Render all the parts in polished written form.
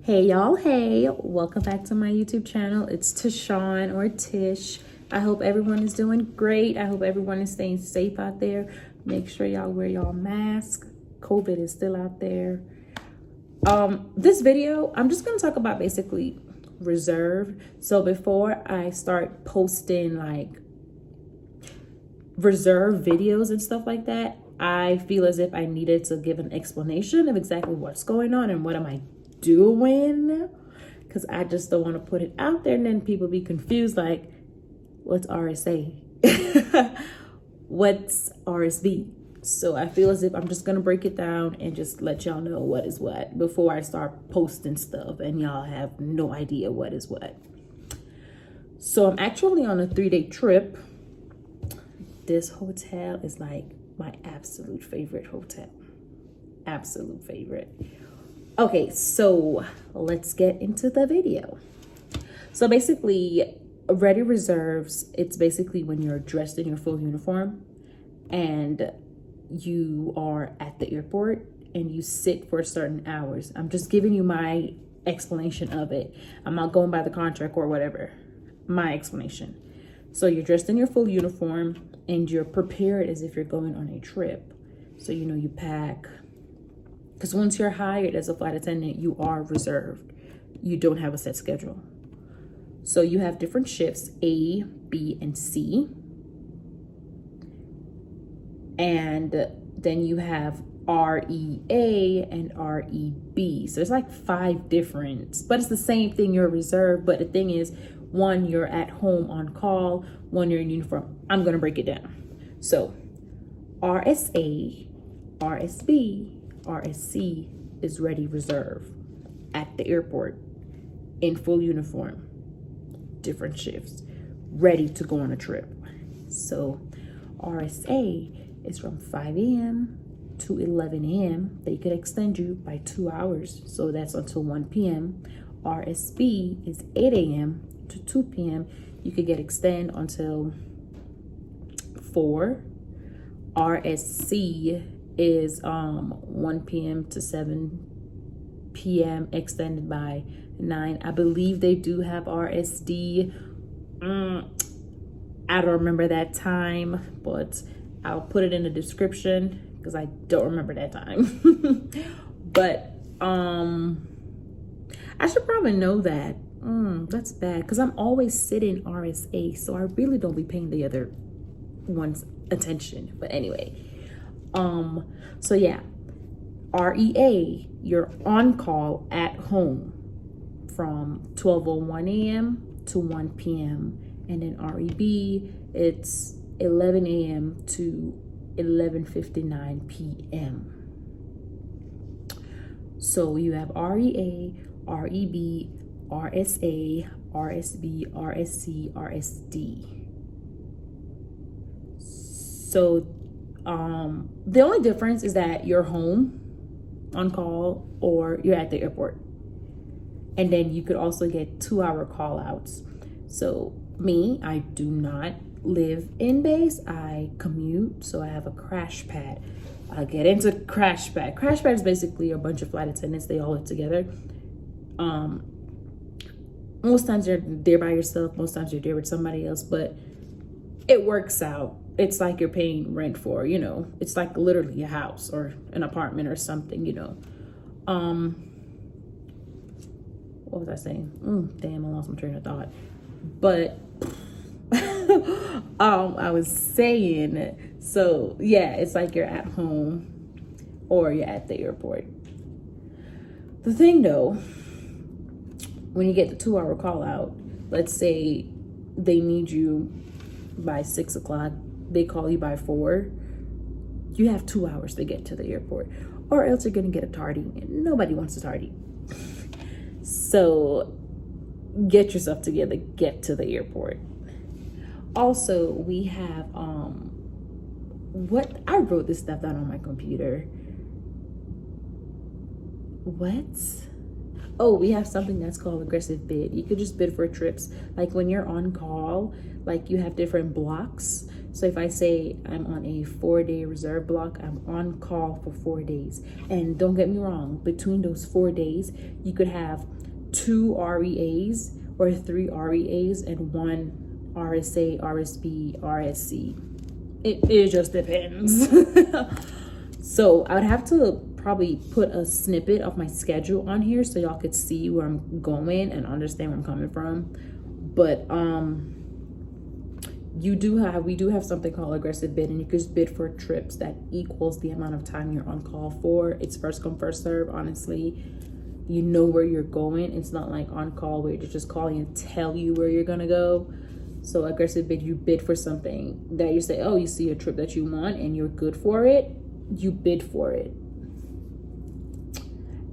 Hey y'all, hey, welcome back to my YouTube channel. It's Tishawn or Tish. I hope everyone is doing great. I hope everyone is staying safe out there. Make sure y'all wear y'all mask. COVID is still out there. This video, I'm just gonna talk about basically reserve. So before I start posting like reserve videos and stuff like that, I feel as if I needed to give an explanation of exactly what's going on and what am I doing, because I just don't want to put it out there and then people be confused like, what's RSA? What's RSV? So I feel as if I'm just gonna break it down and just let y'all know what is what before I start posting stuff and y'all have no idea what is what. So I'm actually on a 3-day trip. This hotel is like my absolute favorite hotel. Absolute favorite. Okay, so let's get into the video. So basically, Ready Reserves, it's basically when you're dressed in your full uniform and you are at the airport and you sit for certain hours. I'm just giving you my explanation of it. I'm not going by the contract or whatever. My explanation. So you're dressed in your full uniform and you're prepared as if you're going on a trip. So, you know, you pack. Because once you're hired as a flight attendant, you are reserved. You don't have a set schedule. So you have different shifts, A, B, and C. And then you have REA and REB. So it's like 5 different, but it's the same thing, you're reserved. But the thing is, one, you're at home on call, one, you're in uniform. I'm going to break it down. So RSA, RSB, RSC is Ready Reserve at the airport in full uniform, different shifts, ready to go on a trip. So RSA is from 5 a.m. to 11 a.m. They could extend you by 2 hours. So that's until 1 p.m. RSB is 8 a.m. to 2 p.m. You could get extend until 4. RSC is 1 p.m. to 7 p.m. extended by 9. I believe they do have RSD. I don't remember that time, but I'll put it in the description because I don't remember that time. But I should probably know that. That's bad because I'm always sitting RSA, so I really don't be paying the other one's attention. But anyway, so yeah, REA, you're on call at home from 12:01 a.m. to 1 p.m. and then REB, it's 11 a.m. to 11:59 p.m. So you have REA, REB, RSA, RSB, RSC, RSD. So the only difference is that you're home on call or you're at the airport. And then you could also get 2-hour call outs. So me, I do not live in base. I commute, so I have a crash pad. I'll get into crash pad. Crash pad is basically a bunch of flight attendants. They all live together. Most times you're there by yourself. Most times you're there with somebody else, but it works out. It's like you're paying rent for, you know, it's like literally a house or an apartment or something, you know. What was I saying? Damn, I lost my train of thought. But I was saying, so yeah, it's like you're at home or you're at the airport. The thing though, when you get the 2-hour call out, let's say they need you by 6 o'clock, they call you by 4, you have 2 hours to get to the airport, or else you're gonna get a tardy, and nobody wants a tardy. So get yourself together, get to the airport. Also, we have what I wrote this stuff down on my computer. What? Oh, we have something that's called aggressive bid. You could just bid for trips. Like when you're on call, like you have different blocks. So if I say I'm on a 4-day reserve block, I'm on call for 4 days. And don't get me wrong, between those 4 days, you could have 2 REAs or 3 REAs and 1 RSA, RSB, RSC. It just depends. So I would have to probably put a snippet of my schedule on here so y'all could see where I'm going and understand where I'm coming from. But we do have something called aggressive bid, and you can just bid for trips that equals the amount of time you're on call for. It's first come, first serve, honestly. You know where you're going. It's not like on call where they're just calling and tell you where you're gonna go. So aggressive bid, you bid for something that you say, oh, you see a trip that you want and you're good for it, you bid for it.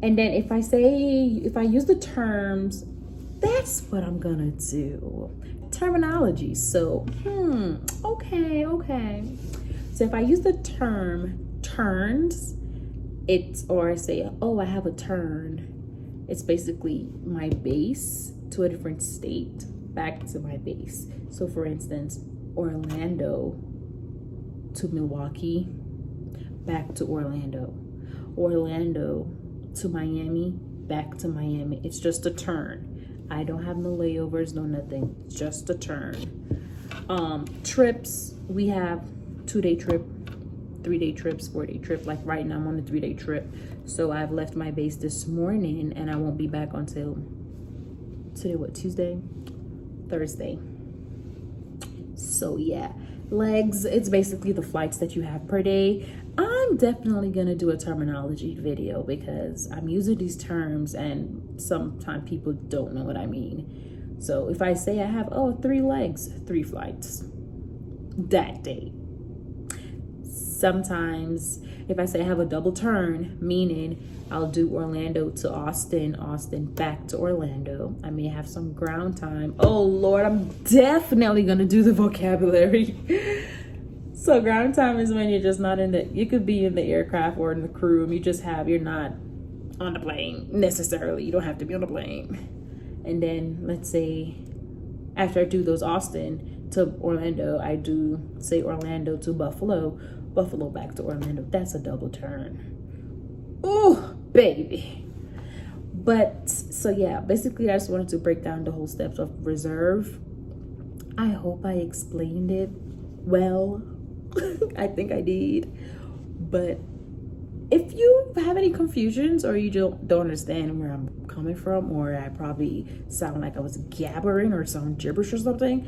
And then if I use the terms, that's what I'm gonna do. Terminology. So, okay. So if I use the term turns, or I say, oh, I have a turn, it's basically my base to a different state, back to my base. So for instance, Orlando to Milwaukee, back to Orlando. Orlando to Miami, back to Miami. It's just a turn. I don't have no layovers, no nothing, just a turn. Trips, we have 2-day trip, 3-day trips, 4-day trip. Like right now I'm on a 3-day trip. So I've left my base this morning and I won't be back until today, what, Tuesday? Thursday. So yeah, legs, it's basically the flights that you have per day. I'm definitely gonna do a terminology video because I'm using these terms and sometimes people don't know what I mean. So if I say I have 3 legs, 3 flights that day. Sometimes if I say I have a double turn, meaning I'll do Orlando to Austin, Austin back to Orlando. I may have some ground time. Oh Lord, I'm definitely gonna do the vocabulary. So ground time is when you're just not you could be in the aircraft or in the crew, and you're not on the plane necessarily. You don't have to be on the plane. And then let's say after I do those Austin to Orlando, I do say Orlando to Buffalo, Buffalo back to Orlando. That's a double turn. Oh, baby. But so yeah, basically I just wanted to break down the whole steps of reserve. I hope I explained it well. I think I did. But if you have any confusions or you don't understand where I'm coming from, or I probably sound like I was gabbering or sound gibberish or something,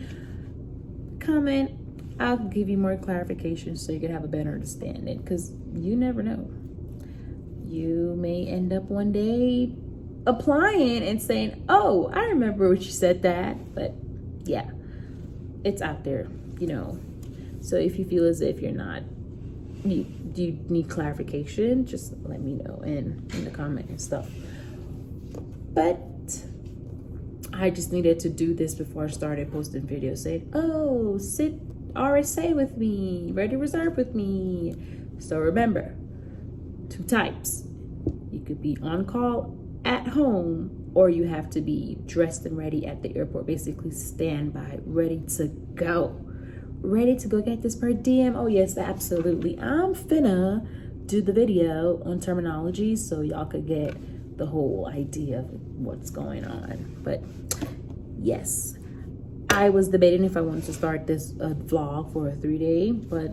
comment. I'll give you more clarification so you can have a better understanding, because you never know. You may end up one day applying and saying, oh, I remember what you said that. But yeah, it's out there, you know. So if you feel as if you need clarification, just let me know in the comment and stuff. But I just needed to do this before I started posting videos saying, oh, sit RSA with me, ready reserve with me. So remember, 2 types. You could be on call at home, or you have to be dressed and ready at the airport, basically standby, ready to go. Ready to go get this per diem. Oh yes, absolutely. I'm finna do the video on terminology so y'all could get the whole idea of what's going on. But yes, I was debating if I wanted to start this vlog for a 3-day, but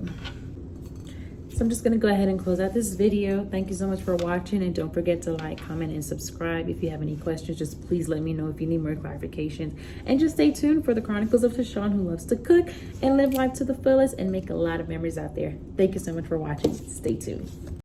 so I'm just gonna go ahead and close out this video. Thank you so much for watching, and don't forget to like, comment, and subscribe. If you have any questions, just please let me know. If you need more clarifications, and just stay tuned for the Chronicles of Tishawn, who loves to cook and live life to the fullest and make a lot of memories out there. Thank you so much for watching. Stay tuned.